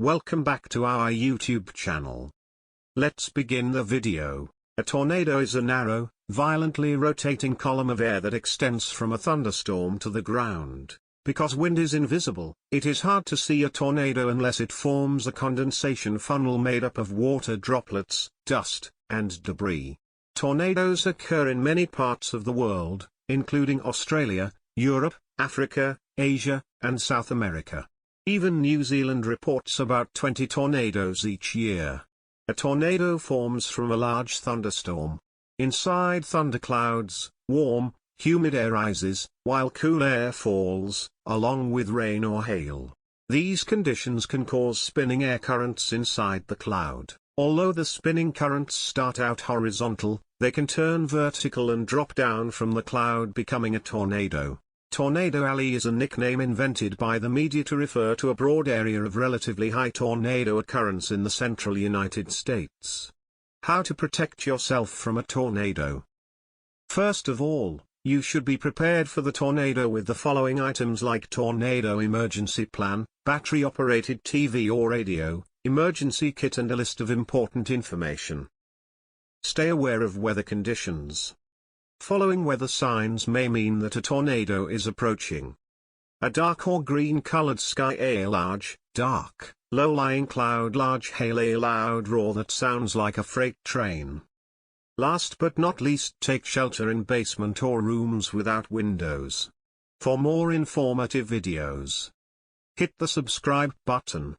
Welcome back to our YouTube channel. Let's begin the video. A tornado is a narrow, violently rotating column of air that extends from a thunderstorm to the ground. Because wind is invisible, it is hard to see a tornado unless it forms a condensation funnel made up of water droplets, dust, and debris. Tornadoes occur in many parts of the world, including Australia, Europe, Africa, Asia, and South America. Even New Zealand reports about 20 tornadoes each year. A tornado forms from a large thunderstorm. Inside thunderclouds, warm, humid air rises, while cool air falls, along with rain or hail. These conditions can cause spinning air currents inside the cloud. Although the spinning currents start out horizontal, they can turn vertical and drop down from the cloud, becoming a tornado. Tornado Alley is a nickname invented by the media to refer to a broad area of relatively high tornado occurrence in the central United States. How to protect yourself from a tornado? First of all, you should be prepared for the tornado with the following items like tornado emergency plan, battery-operated TV or radio, emergency kit, and a list of important information. Stay aware of weather conditions. Following weather signs may mean that a tornado is approaching. A dark or green-colored sky, a large, dark, low-lying cloud, large hail, a loud roar that sounds like a freight train. Last but not least, take shelter in basement or rooms without windows. For more informative videos, hit the subscribe button.